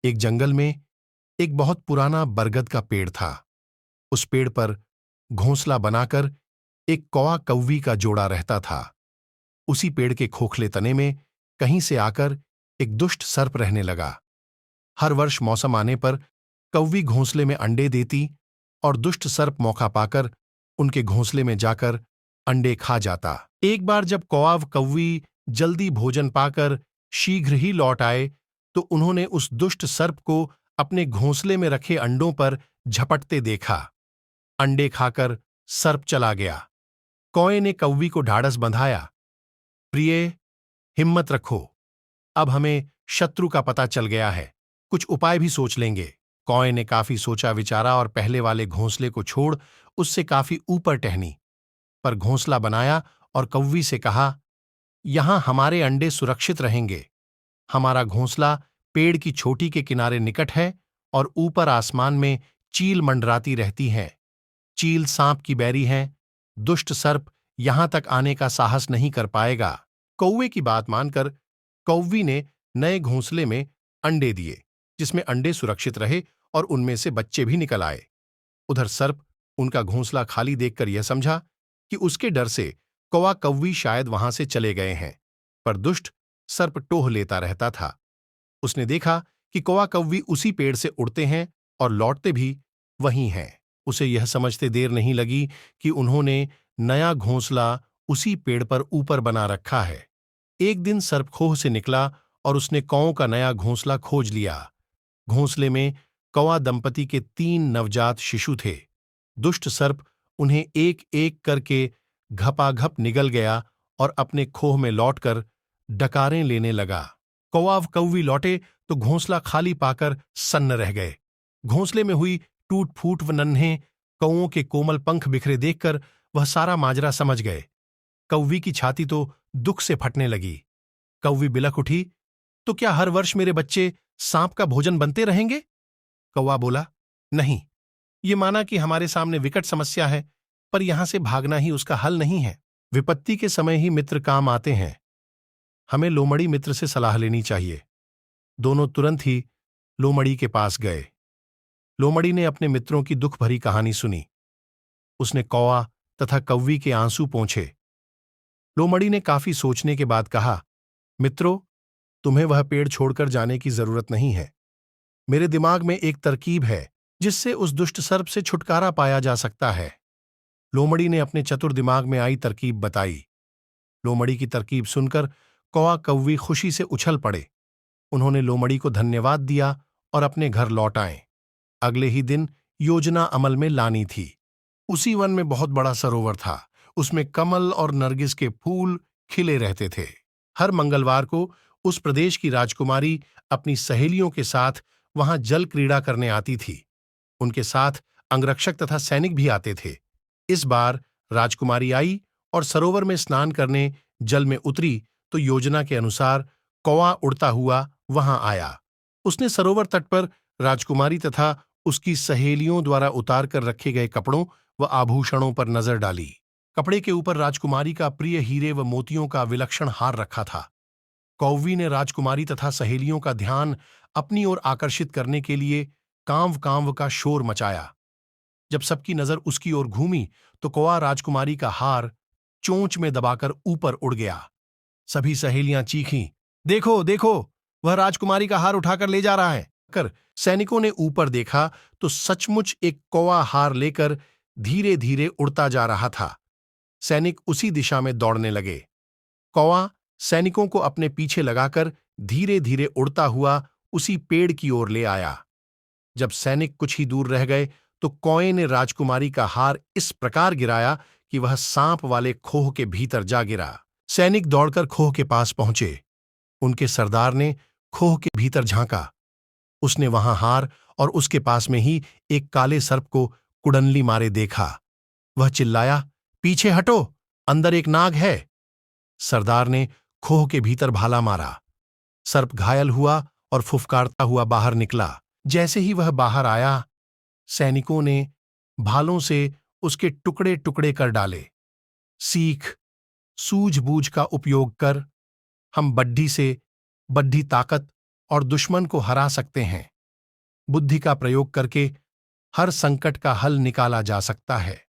एक जंगल में एक बहुत पुराना बरगद का पेड़ था। उस पेड़ पर घोंसला बनाकर एक कौवा कौवी का जोड़ा रहता था। उसी पेड़ के खोखले तने में कहीं से आकर एक दुष्ट सर्प रहने लगा। हर वर्ष मौसम आने पर कौवी घोंसले में अंडे देती और दुष्ट सर्प मौका पाकर उनके घोंसले में जाकर अंडे खा जाता। एक बार जब कौवा कौवी जल्दी भोजन पाकर शीघ्र ही लौट आए तो उन्होंने उस दुष्ट सर्प को अपने घोंसले में रखे अंडों पर झपटते देखा। अंडे खाकर सर्प चला गया। कौवे ने कौवी को ढाढ़स बंधाया, प्रिय, हिम्मत रखो, अब हमें शत्रु का पता चल गया है, कुछ उपाय भी सोच लेंगे। कौवे ने काफी सोचा विचारा और पहले वाले घोंसले को छोड़ उससे काफी ऊपर टहनी पर घोंसला बनाया और कौवी से कहा, यहां हमारे अंडे सुरक्षित रहेंगे। हमारा घोंसला पेड़ की चोटी के किनारे निकट है और ऊपर आसमान में चील मंडराती रहती हैं। चील सांप की बैरी हैं। दुष्ट सर्प यहां तक आने का साहस नहीं कर पाएगा। कौवे की बात मानकर कौवी ने नए घोंसले में अंडे दिए, जिसमें अंडे सुरक्षित रहे और उनमें से बच्चे भी निकल आए। उधर सर्प उनका घोंसला खाली देखकर यह समझा कि उसके डर से कौवा कौवी शायद वहां से चले गए हैं, पर दुष्ट सर्प टोह लेता रहता था। उसने देखा कि कौवा कौवी उसी पेड़ से उड़ते हैं और लौटते भी वहीं हैं। उसे यह समझते देर नहीं लगी कि उन्होंने नया घोंसला उसी पेड़ पर ऊपर बना रखा है। एक दिन सर्प खोह से निकला और उसने कौओं का नया घोंसला खोज लिया। घोंसले में कौवा दंपति के 3 नवजात शिशु थे। दुष्ट सर्प उन्हें एक एक करके घपाघप निगल गया और अपने खोह में लौटकर डकारें लेने लगा। कौवा कौवी लौटे तो घोंसला खाली पाकर सन्न रह गए। घोंसले में हुई टूट फूट व नन्हे कौओं के कोमल पंख बिखरे देखकर वह सारा माजरा समझ गए। कौवी की छाती तो दुख से फटने लगी। कौवी बिलख उठी, तो क्या हर वर्ष मेरे बच्चे सांप का भोजन बनते रहेंगे? कौवा बोला, नहीं, ये माना कि हमारे सामने विकट समस्या है, पर यहां से भागना ही उसका हल नहीं है। विपत्ति के समय ही मित्र काम आते हैं। हमें लोमड़ी मित्र से सलाह लेनी चाहिए। दोनों तुरंत ही लोमड़ी के पास गए। लोमड़ी ने अपने मित्रों की दुख भरी कहानी सुनी। उसने कौवा तथा कौवी के आंसू पोंछे। लोमड़ी ने काफी सोचने के बाद कहा, मित्रों, तुम्हें वह पेड़ छोड़कर जाने की जरूरत नहीं है। मेरे दिमाग में एक तरकीब है जिससे उस दुष्ट सर्प से छुटकारा पाया जा सकता है। लोमड़ी ने अपने चतुर दिमाग में आई तरकीब बताई। लोमड़ी की तरकीब सुनकर कौवा कौवी खुशी से उछल पड़े। उन्होंने लोमड़ी को धन्यवाद दिया और अपने घर लौट आए। अगले ही दिन योजना अमल में लानी थी। उसी वन में बहुत बड़ा सरोवर था। उसमें कमल और नरगिस के फूल खिले रहते थे। हर मंगलवार को उस प्रदेश की राजकुमारी अपनी सहेलियों के साथ वहां जल क्रीड़ा करने आती थी। उनके साथ अंगरक्षक तथा सैनिक भी आते थे। इस बार राजकुमारी आई और सरोवर में स्नान करने जल में उतरी तो योजना के अनुसार कौवा उड़ता हुआ वहां आया। उसने सरोवर तट पर राजकुमारी तथा उसकी सहेलियों द्वारा उतार कर रखे गए कपड़ों व आभूषणों पर नजर डाली। कपड़े के ऊपर राजकुमारी का प्रिय हीरे व मोतियों का विलक्षण हार रखा था। कौवी ने राजकुमारी तथा सहेलियों का ध्यान अपनी ओर आकर्षित करने के लिए कांव कांव का शोर मचाया। जब सबकी नजर उसकी ओर घूमी तो कौवा राजकुमारी का हार चोंच में दबाकर ऊपर उड़ गया। सभी सहेलियां चीखीं, देखो देखो, वह राजकुमारी का हार उठाकर ले जा रहा है। कर सैनिकों ने ऊपर देखा तो सचमुच एक कौवा हार लेकर धीरे धीरे उड़ता जा रहा था। सैनिक उसी दिशा में दौड़ने लगे। कौवा सैनिकों को अपने पीछे लगाकर धीरे धीरे उड़ता हुआ उसी पेड़ की ओर ले आया। जब सैनिक कुछ ही दूर रह गए तो कौवे ने राजकुमारी का हार इस प्रकार गिराया कि वह सांप वाले खोह के भीतर जा गिरा। सैनिक दौड़कर खोह के पास पहुंचे। उनके सरदार ने खोह के भीतर झांका। उसने वहां हार और उसके पास में ही एक काले सर्प को कुडनली मारे देखा। वह चिल्लाया, पीछे हटो, अंदर एक नाग है। सरदार ने खोह के भीतर भाला मारा। सर्प घायल हुआ और फुफकारता हुआ बाहर निकला। जैसे ही वह बाहर आया, सैनिकों ने भालों से उसके टुकड़े टुकड़े कर डाले। सीख, सूझबूझ का उपयोग कर हम बड्ढी से बड्ढी ताकत और दुश्मन को हरा सकते हैं। बुद्धि का प्रयोग करके हर संकट का हल निकाला जा सकता है।